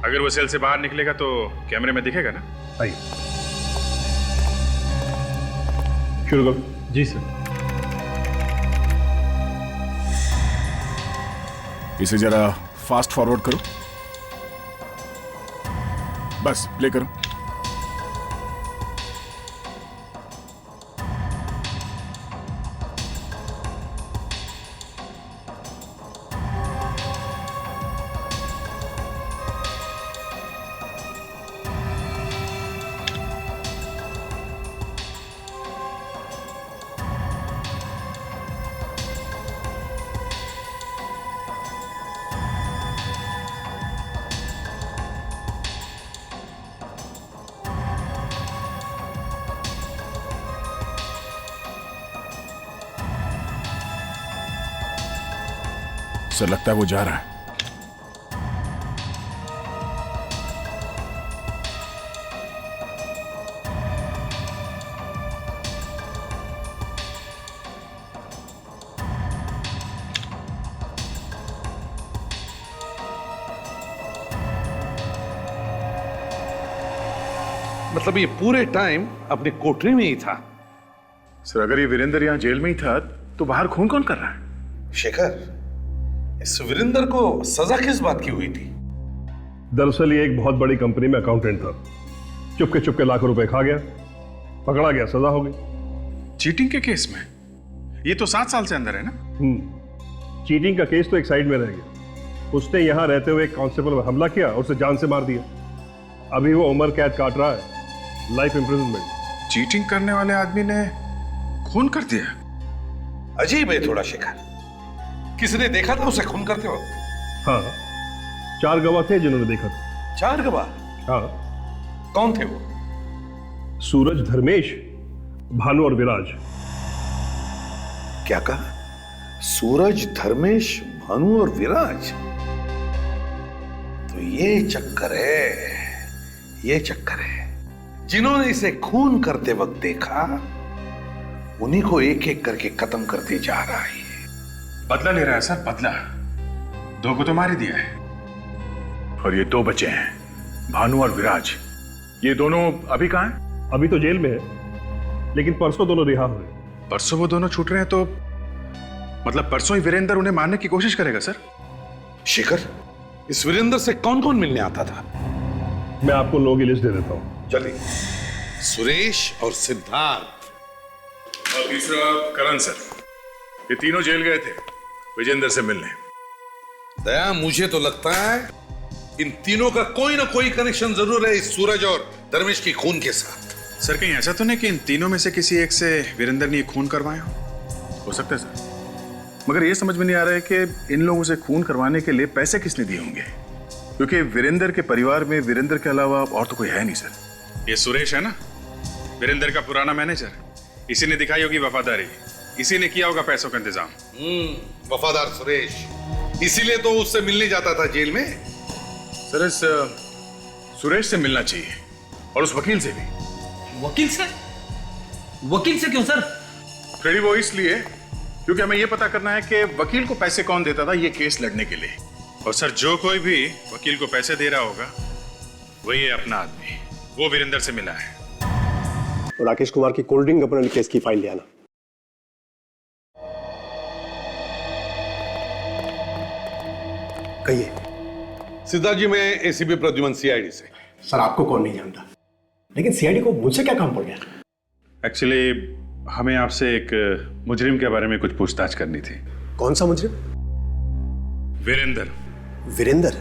अगर वो सेल से बाहर निकलेगा तो कैमरे में दिखेगा ना। आइए शुरू करो। जी सर। इसे जरा फास्ट फॉरवर्ड करो। बस प्ले करो। सर, लगता है वो जा रहा है। मतलब ये पूरे टाइम अपने कोठरी में ही था सर अगर ये वीरेंद्र यहाँ जेल में ही था तो बाहर खून कौन कर रहा है? शेखर, इस वीरेंद्र को सजा किस बात की हुई थी? दरअसल ये एक बहुत बड़ी कंपनी में अकाउंटेंट था। चुपके चुपके लाखों रुपए खा गया, पकड़ा गया, सजा हो गई। चीटिंग के केस में? ये तो 7 साल से अंदर है ना? चीटिंग का केस तो एक साइड में रह गया। उसने यहां रहते हुए एक कांस्टेबल पर हमला किया और उसे जान से मार दिया। अभी वो उम्र कैद काट रहा है, लाइफ इंप्रिजनमेंट। चीटिंग करने वाले आदमी ने खून कर दिया? अजीब है थोड़ा शेखर। किसने देखा था उसे खून करते वक्त? हाँ, 4 गवाह थे जिन्होंने देखा था। 4 गवाह? हाँ। कौन थे वो? सूरज, धर्मेश, भानु और विराज। क्या कहा? सूरज, धर्मेश, भानु और विराज? तो ये चक्कर है। जिन्होंने इसे खून करते वक्त देखा उन्हीं को एक एक करके खत्म करते जा रहा है। बदला ले रहा है सर, बदला। 2 को तो मार ही दिया है और ये 2 बचे हैं, भानु और विराज। ये दोनों अभी कहां हैं? अभी तो जेल में है, लेकिन परसों दोनों रिहा हुए। परसों वो दोनों छूट रहे हैं तो मतलब परसों ही वीरेंद्र उन्हें मारने की कोशिश करेगा सर? शेखर, इस वीरेंद्र से कौन कौन मिलने आता था? मैं आपको लोगों की लिस्ट दे देता हूं। चलिए। सुरेश और सिद्धार्थ और तीसरा करण सर। ये तीनों जेल गए थे विजेंद्र से मिलने। दया, मुझे तो लगता है इन तीनों का कोई ना कोई कनेक्शन जरूर है इस सूरज और धर्मेश की खून के साथ। सर कहीं ऐसा तो नहीं कि इन तीनों में से किसी एक से वीरेंद्र ने खून करवाया हो सकता है सर, मगर ये समझ में नहीं आ रहा है कि इन लोगों से खून करवाने के लिए पैसे किसने दिए होंगे, क्योंकि वीरेंद्र के परिवार में वीरेंद्र के अलावा और तो कोई है नहीं सर। ये सुरेश है ना, वीरेंद्र का पुराना मैनेजर, इसी ने दिखाई होगी वफादारी, इसी ने किया होगा पैसों का इंतजाम। वफादार सुरेश, इसीलिए तो उससे मिलने जाता था जेल में। सर इस सुरेश से मिलना चाहिए और उस वकील से भी। वकील से? वकील से क्यों सर? फ्रेडी, वो इसलिए क्योंकि हमें यह पता करना है कि वकील को पैसे कौन देता था ये केस लड़ने के लिए। और सर जो कोई भी वकील को पैसे दे रहा होगा वही है अपना आदमी, वो वीरेंद्र से मिला है। राकेश कुमार की कोल्ड ड्रिंक अपने केस की फाइल ले आना। कहिए। सिद्धार्थ जी, मैं एसीपी प्रद्युमन, सीआईडी से। सर आपको कौन नहीं जानता, लेकिन सीआईडी को मुझसे क्या काम पड़ गया? एक्चुअली हमें आपसे एक मुजरिम के बारे में कुछ पूछताछ करनी थी। कौन सा मुजरिम? वीरेंद्र। वीरेंद्र?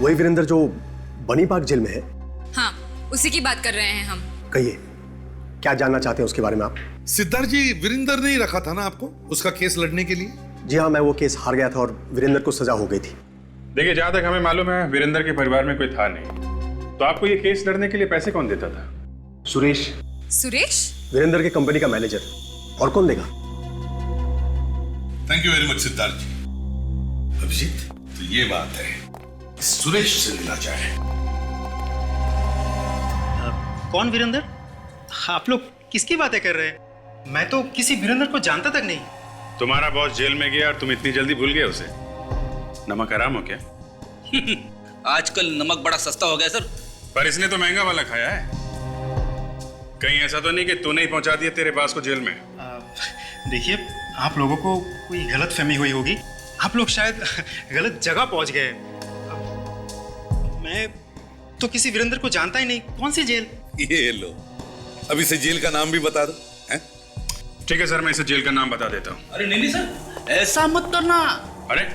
वही वीरेंद्र जो बनी पार्क जेल में है? हाँ, उसी की बात कर रहे हैं हम। कहिए, क्या जानना चाहते हैं उसके बारे में आप? सिद्धार्थ जी, वीरेंद्र ने ही रखा था ना आपको उसका केस लड़ने के लिए? जी हाँ, मैं वो केस हार गया था और वीरेंद्र को सजा हो गई थी। देखिए, जहां तक हमें मालूम है वीरेंद्र के परिवार में कोई था नहीं, तो आपको ये केस लड़ने के लिए पैसे कौन देता था? सुरेश। सुरेश? वीरेंद्र के कंपनी का मैनेजर, और कौन देगा? Thank you very much Siddharth ji. Abhijeet, तो ये बात है, सुरेश से मिला जाए। कौन वीरेंद्र? आप लोग किसकी बातें कर रहे हैं? मैं तो किसी वीरेंद्र को जानता तक नहीं। तुम्हारा बॉस जेल में गया और तुम इतनी जल्दी भूल गए उसे? नमक हराम हो क्या? आजकल नमक बड़ा सस्ता हो गया सर। पर इसने तो महंगा वाला खाया है। कहीं ऐसा तो नहीं कि तूने ही पहुंचा दिया तेरे बास को जेल में? देखिए, आप लोगों को कोई गलत फहमी हुई होगी। आप लोग शायद गलत जगह पहुंच गए। मैं तो किसी वीरेंद्र को जानता ही नहीं। कौन सी जेल? ये लो, अभी से जेल का नाम भी बता दो। ठीक है सर, मैं इसे जेल का नाम बता देता हूँ। अरे नहीं सर, ऐसा मत करना। अरे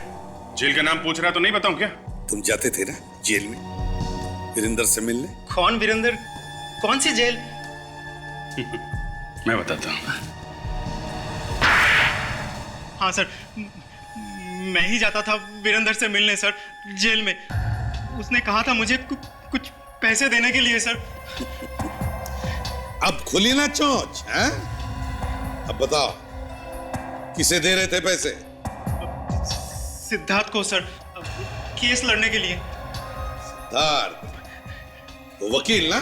जेल का नाम पूछ रहा तो नहीं बताऊं क्या? तुम जाते थे ना जेल में वीरेंद्र से मिलने? कौन वीरेंद्र? कौन सी जेल? मैं बताता हूँ। हाँ सर, मैं ही जाता था वीरेंद्र से मिलने सर, जेल में। उसने कहा था मुझे कुछ पैसे देने के लिए सर। अब खुली ना चोंच, हैं? अब बताओ, किसे दे रहे थे पैसे? सिद्धार्थ को सर, केस लड़ने के लिए। सिद्धार्थ, वो वकील ना?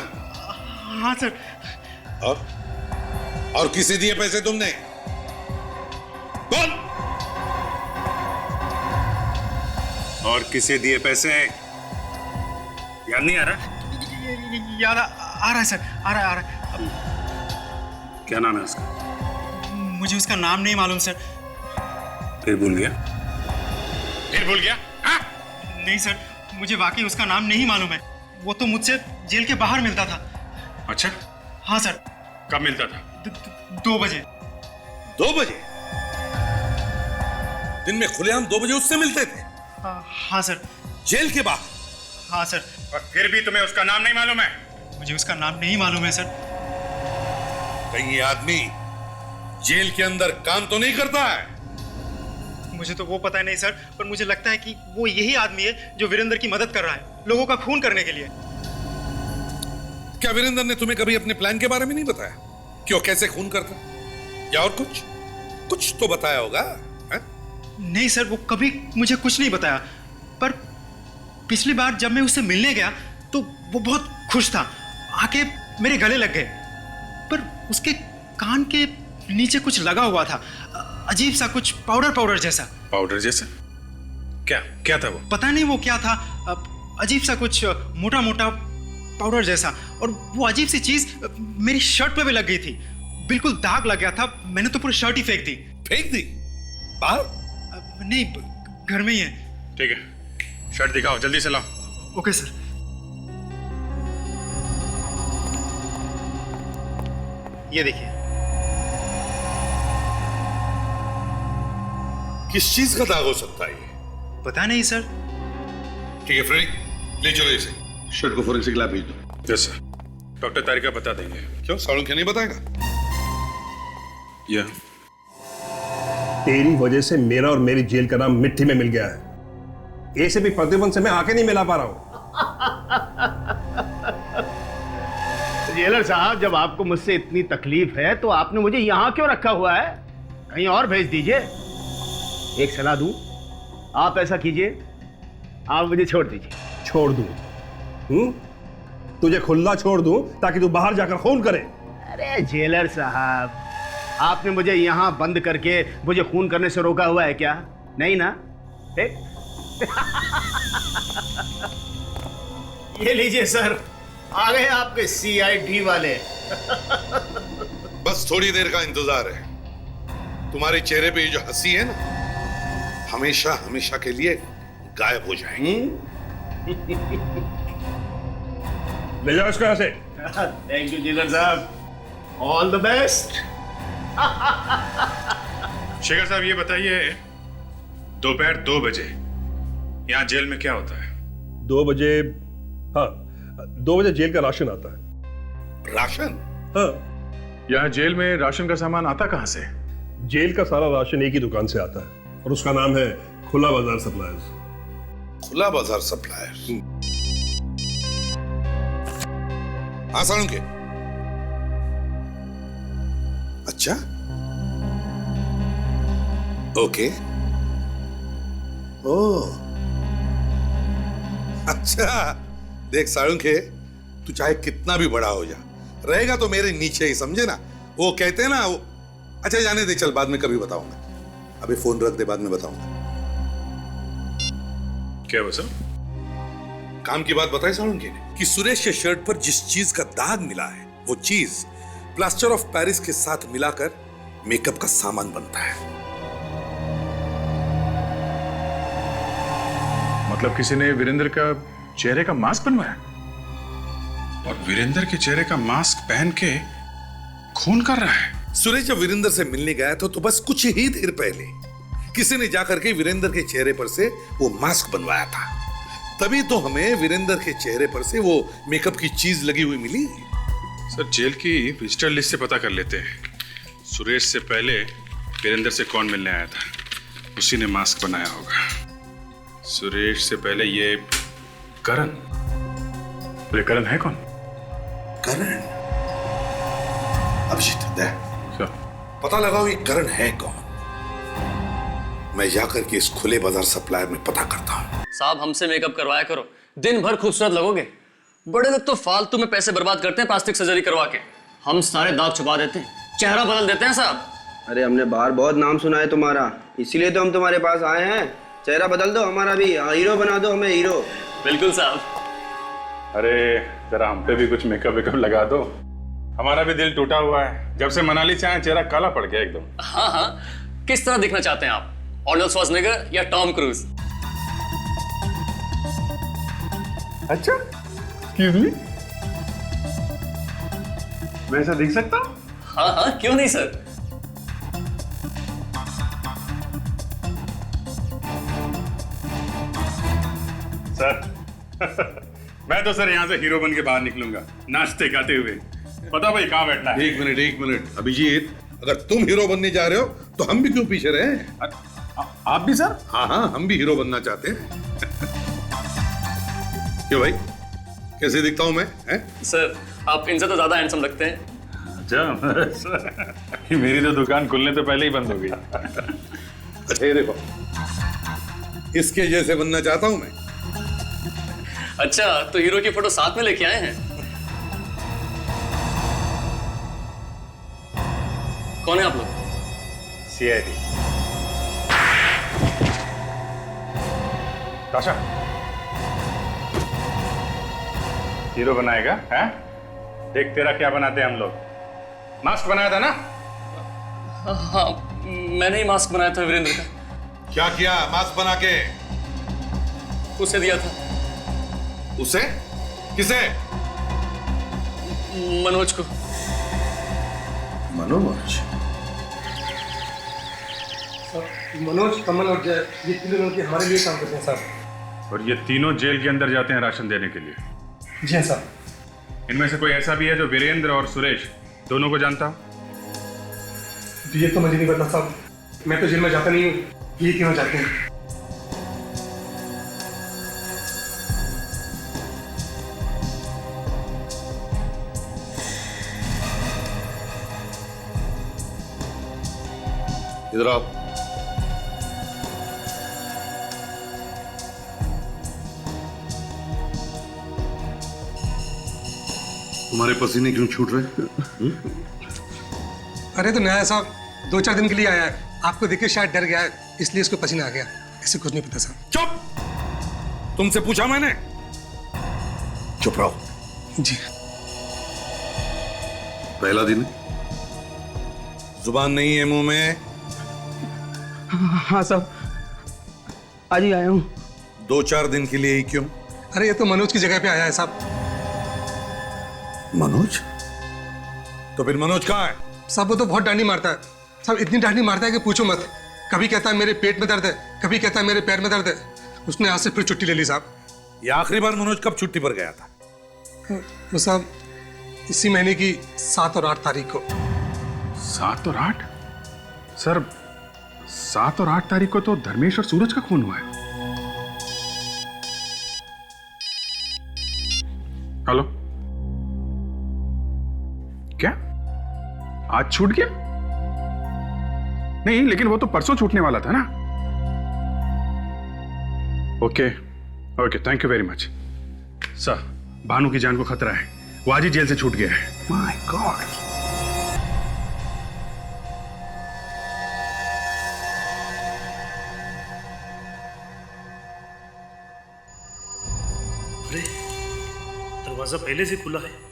हाँ सर। और किसे दिए पैसे तुमने? कौन? और किसे दिए पैसे? याद नहीं आ रहा? याद आ रहा है सर, आ रहा है। क्या नाम है उसका? मुझे उसका नाम नहीं मालूम सर। फिर भूल गया? फिर भूल गया? हाँ? नहीं सर, मुझे वाकई उसका नाम नहीं मालूम है। वो तो मुझसे जेल के बाहर मिलता था। अच्छा, हाँ सर। कब मिलता था? 2 बजे। 2 बजे? दिन में खुलेआम 2 बजे उससे मिलते थे? हाँ सर। जेल के बाहर? हाँ सर। और फिर भी तुम्हें उसका नाम नहीं मालूम है? मुझे उसका नाम नहीं मालूम है सर। कहीं ये आदमी जेल के अंदर काम तो नहीं करता है? मुझे तो वो पता नहीं सर, पर मुझे लगता है कि वो यही आदमी है जो वीरेंद्र की मदद कर रहा है, लोगों का खून करने के लिए। क्या वीरेंद्र ने तुम्हें कभी अपने प्लान के बारे में नहीं बताया कि वो कैसे खून करता, या और कुछ तो बताया होगा? है? नहीं सर, वो कभी मुझे कुछ नहीं बताया। पर पिछली बार जब मैं उससे मिलने गया तो वो बहुत खुश था, आके मेरे गले लग गए। पर उसके कान के नीचे कुछ लगा हुआ था, अजीब सा, कुछ पाउडर जैसा। पाउडर जैसा? क्या था वो? पता नहीं वो क्या था, अजीब सा कुछ मोटा मोटा पाउडर जैसा। और वो अजीब सी चीज मेरी शर्ट पे भी लग गई थी, बिल्कुल दाग लग गया था। मैंने तो पूरी शर्ट ही फेंक दी। फेंक दी? बाहर? नहीं, घर में ही है। ठीक है, शर्ट दिखाओ, जल्दी से लाओ। Okay sir. ये देखिए। किस चीज का दाग हो सकता है ये? पता नहीं सर। ठीक है फ्रेडी, ले चलो इसे, शर्ट को फोरेंसिक लैब भेज दो। Yes sir. डॉक्टर तारिका बता देंगे। क्यों, सालुंखे नहीं बताएगा? या तेरी वजह से मेरा और मेरी जेल का नाम मिट्टी में मिल गया है। ऐसे भी प्रतिबंध से मैं आके नहीं मिला पा रहा हूं। जेलर साहब, जब आपको मुझसे इतनी तकलीफ है तो आपने मुझे यहां क्यों रखा हुआ है? कहीं और भेज दीजिए। एक सलाह दूं, आप ऐसा कीजिए, आप मुझे छोड़ दीजिए। छोड़ दूं? तुझे खुला छोड़ दूं ताकि तू बाहर जाकर खून करे? अरे जेलर साहब, आपने मुझे यहां बंद करके मुझे खून करने से रोका हुआ है क्या? नहीं ना? ये लीजिए सर, आ गए आपके CID वाले। बस थोड़ी देर का इंतजार है। तुम्हारे चेहरे पे ये जो हंसी है ना, हमेशा हमेशा के लिए गायब हो जाएगी। ले जाओ इसको यहां से। थैंक यू जेलर साहब, ऑल द बेस्ट। शेखर साहब, ये बताइए, दोपहर 2 बजे यहाँ जेल में क्या होता है? 2 बजे? हाँ, 2 बजे जेल का राशन आता है। राशन? हाँ। यहाँ जेल में राशन का सामान आता कहाँ से? जेल का सारा राशन एक ही दुकान से आता है और उसका नाम है खुला बाजार सप्लायर्स। खुला बाजार सप्लायर्स? हाँ सालुंखे। अच्छा, ओके। ओह, अच्छा। देख सालुंखे, तू चाहे कितना भी बड़ा हो जा, रहेगा तो मेरे नीचे ही, समझे ना? वो कहते हैं ना वो। अच्छा जाने दे, चल बाद में कभी बताऊंगा। अभी फोन रख दे, बाद में बताऊंगा। क्या बस काम की बात बताई सालुंखे ने कि सुरेश के शर्ट पर जिस चीज का दाग मिला है, वो चीज प्लास्टर ऑफ पेरिस के साथ मिलाकर मेकअप का सामान बनता है। मतलब किसी ने वीरेंद्र का चेहरे का मास्क बनवाया और वीरेंद्र के चेहरे का मास्क पहन के खून कर रहा है। सुरेश जब वीरेंद्र से मिलने गया तो बस कुछ ही देर पहले किसी ने जाकर के वीरेंद्र के चेहरे पर से वो मास्क बनवाया था। तभी तो हमें वीरेंद्र के चेहरे पर से वो मेकअप की चीज लगी हुई मिली। सर, जेल की विजिटर लिस्ट से पता कर लेते हैं। सुरेश से पहले वीरेंद्र से कौन मिलने आया था, उसी ने मास्क बनाया होगा। सुरेश से पहले ये करण। ये करण है कौन? करण? अभिजीत, दे पता लगाओ ये करण है कौन। मैं जाकर के इस खुले बाजार सप्लायर में पता करता हूँ। साहब, हमसे मेकअप करवाया करो, दिन भर खूबसूरत लगोगे। बड़े लोग तो फालतू में पैसे बर्बाद करते हैं प्लास्टिक सर्जरी करवा के, हम सारे दाग छुपा देते हैं, चेहरा बदल देते हैं साहब। अरे हमने बाहर बहुत नाम सुना है तुम्हारा, इसीलिए तो हम तुम्हारे पास आए हैं। चेहरा बदल दो, हमारा भी हीरो बना दो, हमें हीरो। बिल्कुल साहब। अरे जरा हम पे भी कुछ मेकअप वेकअप लगा दो। हमारा भी दिल टूटा हुआ है। जब से मनाली से आए चेहरा काला पड़ गया एकदम। हाँ हाँ, किस तरह दिखना चाहते हैं आप, आर्नल्ड श्वार्ज़नेगर या टॉम क्रूज? अच्छा, एक्सक्यूज मी, मैं ऐसा दिख सकता हूँ? हाँ हाँ, क्यों नहीं सर। सर मैं तो सर यहाँ से हीरो बन के बाहर निकलूंगा, नाचते गाते हुए। पता भाई कहाँ बैठना है? एक मिनट अभिजीत, अगर तुम हीरो बनने जा रहे हो तो हम भी क्यों पीछे रहे? आप भी सर? हाँ, हम भी हीरो बनना चाहते हैं। क्यों भाई, कैसे दिखता हूं मैं? सर आप इनसे तो ज्यादा हैंडसम लगते हैं। अच्छा, मेरी तो दुकान खुलने तो पहले ही बंद हो गई। अरे देखो, इसके जैसे बनना चाहता हूं मैं। अच्छा, तो हीरो की फोटो साथ में लेके आए हैं? कौन है आप लोग? CID। ताशा, हीरो बनाएगा? हैं? देख तेरा क्या बनाते हैं हम लोग। मास्क बनाया था ना? हाँ, मैंने ही मास्क बनाया था वीरेंद्र का। क्या किया मास्क बना के? उसे दिया था। उसे? किसे? मनोज को। मनोज? मनोज, कमल और जय, ये तीनों लड़के हमारे लिए काम करते हैं साहब। और ये तीनों जेल के अंदर जाते हैं राशन देने के लिए। जी हाँ साहब। इनमें से कोई ऐसा भी है जो वीरेंद्र और सुरेश दोनों को जानता हो? ये तो मुझे नहीं पता साहब, मैं तो जेल में जाता नहीं हूँ, ये क्यों जाते हैं? इधर आओ। तुम्हारे पसीने क्यों छूट रहे? अरे तो नया साहब 2-4 दिन के लिए आया है, आपको देख के शायद डर गया है, इसलिए इसको पसीना आ गया। ऐसे कुछ नहीं पता साहब। चुप! तुमसे पूछा मैंने। चुप रहो। जी। पहला दिन, जुबान नहीं है मुंह में। हाँ साहब, आज ही आया हूँ। 2-4 दिन के लिए ही क्यों? अरे ये तो मनोज की जगह पे आया है साहब। मनोज? तो फिर मनोज कहाँ है? साहब वो तो बहुत डांडी मारता है साहब, इतनी डांडी मारता है कि पूछो मत। कभी कहता है मेरे पेट में दर्द है, कभी कहता है मेरे पैर में दर्द है। उसने आज से फिर छुट्टी ले ली साहब। ये आखिरी बार मनोज कब छुट्टी पर गया था? वो साहब इसी महीने की 7 और 8 तारीख को। 7 और 8? सर 7 और 8 तारीख को तो धर्मेश और सूरज का खून हुआ है। हेलो, क्या आज छूट गया? नहीं, लेकिन वो तो परसों छूटने वाला था ना। Okay okay, thank you very much sir. Bhanu की जान को खतरा है, वो आज ही जेल से छूट गया है। My God. अरे दरवाजा पहले से खुला है।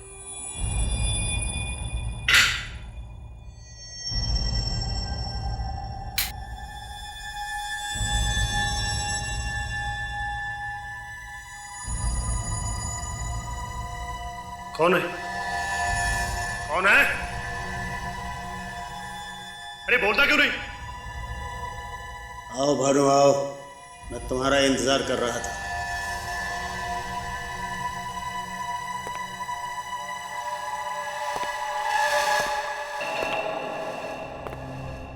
कौन है? कौन है? अरे बोलता क्यों नहीं? आओ भानु आओ, मैं तुम्हारा इंतजार कर रहा था।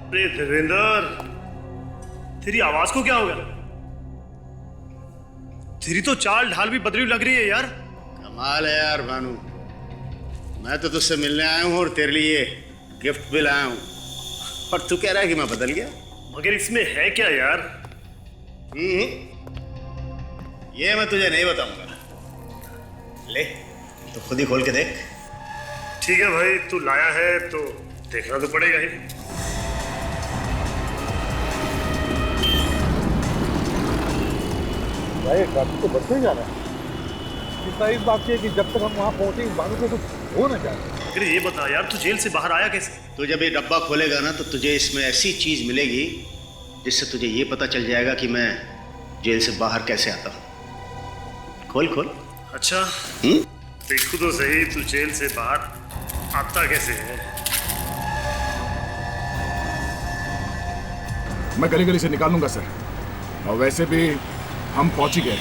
अरे देवेंद्र, तेरी आवाज को क्या हो गया? तेरी तो चाल ढाल भी बदली लग रही है यार। कमाल है यार भानु, मैं तो तुझसे मिलने आया हूँ और तेरे लिए गिफ्ट भी लाया हूँ, और तू कह रहा है कि मैं बदल गया। मगर इसमें है क्या यार? ये मैं तुझे नहीं बताऊंगा, ले तो खुद ही खोल के देख। ठीक है भाई, तू लाया है तो देखना तो पड़ेगा ही। भाई ट्रैफिक तो बस में जाना है। चिंता इस बात की है कि जब तक हम वहाँ पहुंचे इस बात को कुछ हो न जाए। मगर ये बता यार, तू जेल से बाहर आया कैसे? तू जब ये डब्बा खोलेगा ना तो तुझे इसमें ऐसी चीज मिलेगी जिससे तुझे ये पता चल जाएगा कि मैं जेल से बाहर कैसे आता हूँ। खोल खोल। अच्छा देखो तो सही, तू जेल से बाहर आता कैसे है? मैं गली गली से निकालूंगा सर, और वैसे भी हम पहुंच ही गए।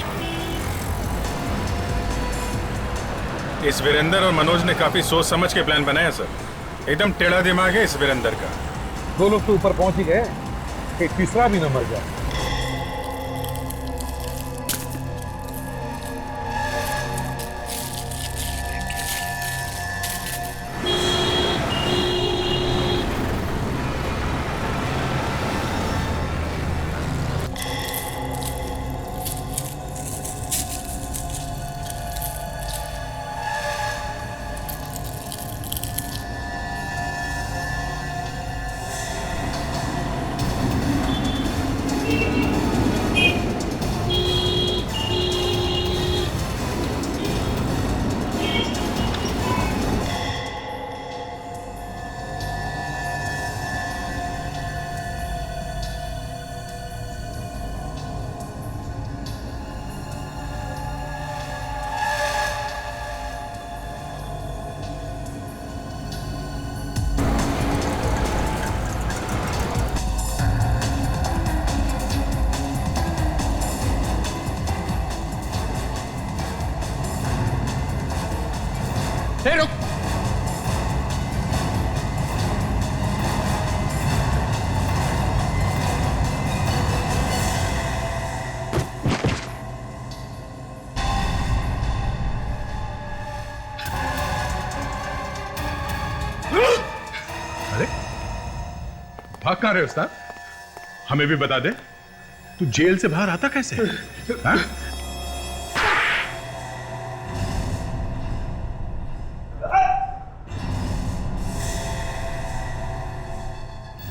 इस वीरेंद्र और मनोज ने काफी सोच समझ के प्लान बनाया सर। एकदम टेढ़ा दिमाग है इस वीरेंद्र का। 2 लोग तो ऊपर पहुंच ही गए, एक तीसरा भी न मर जाए। रुक। अरे भाग कहां रहे उस्ताद? हमें भी बता दे, तू जेल से बाहर आता कैसे? हाँ?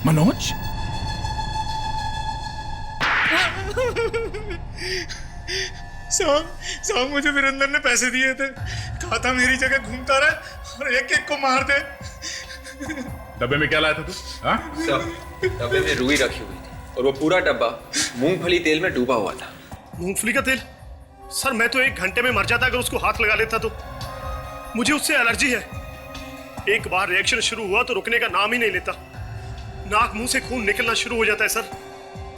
मनोज, साहब मुझे वीरेंद्र ने पैसे दिए थे, कहा था मेरी जगह घूमता रहे और एक एक को मार दे। डब्बे में क्या लाया था तू? हाँ? सर, डब्बे में रुई रखी हुई थी और वो पूरा डब्बा मूंगफली तेल में डूबा हुआ था। मूंगफली का तेल? सर मैं तो 1 घंटे में मर जाता अगर उसको हाथ लगा लेता तो। मुझे उससे एलर्जी है, एक बार रिएक्शन शुरू हुआ तो रुकने का नाम ही नहीं लेता। नाक मुंह से खून निकलना शुरू हो जाता है सर।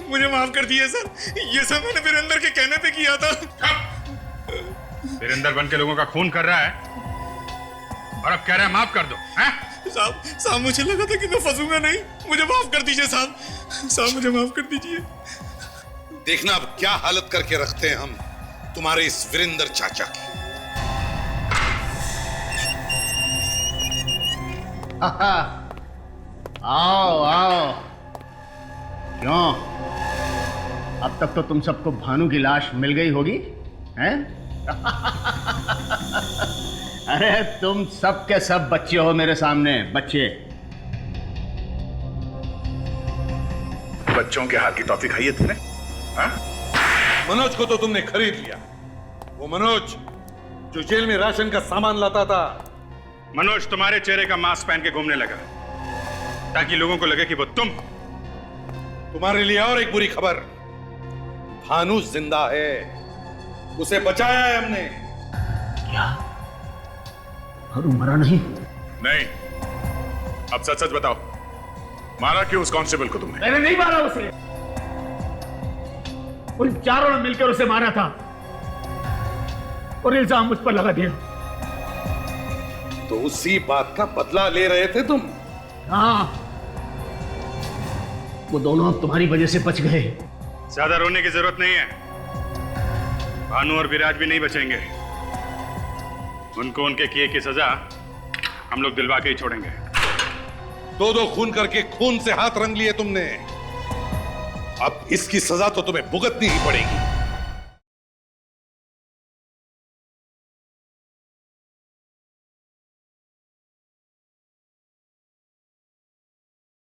मुझे माफ कर दिए सर, ये सब मैंने वीरेंद्र के कहने पे किया था। वीरेंद्र बन के लोगों का खून कर रहा है और अब कह रहा है माफ कर दो। साहब मुझे लगा था कि मैं फंसूंगा नहीं, मुझे माफ कर दीजिए साहब। साहब मुझे माफ कर दीजिए। देखना अब क्या हालत करके रखते हैं हम तुम्हारे इस वीरेंद्र चाचा की। आओ आओ। क्यों, अब तक तो तुम सबको भानु की लाश मिल गई होगी, हैं? अरे तुम सब के सब बच्चे हो मेरे सामने, बच्चे। बच्चों के हाथ की टॉफी खाई है तुमने? हाँ? मनोज को तो तुमने खरीद लिया, वो मनोज जो जेल में राशन का सामान लाता था। मनोज तुम्हारे चेहरे का मास्क पहन के घूमने लगा ताकि लोगों को लगे कि वो तुम्हारे लिए और एक बुरी खबर, भानु जिंदा है, उसे बचाया है हमने। क्या? भानु मरा नहीं? नहीं। अब सच सच बताओ, मारा क्यों उस कांस्टेबल को तुमने? मैंने नहीं मारा उसे, उन चारों ने मिलकर उसे मारा था और इल्जाम मुझ पर लगा दिया। तो उसी बात का बदला ले रहे थे तुम? हाँ, वो दोनों अब तुम्हारी वजह से बच गए। ज्यादा रोने की जरूरत नहीं है, भानु और विराज भी नहीं बचेंगे। उनको उनके किए की सजा हम लोग दिलवा के ही छोड़ेंगे। 2-2 खून करके खून से हाथ रंग लिए तुमने, अब इसकी सजा तो तुम्हें भुगतनी ही पड़ेगी।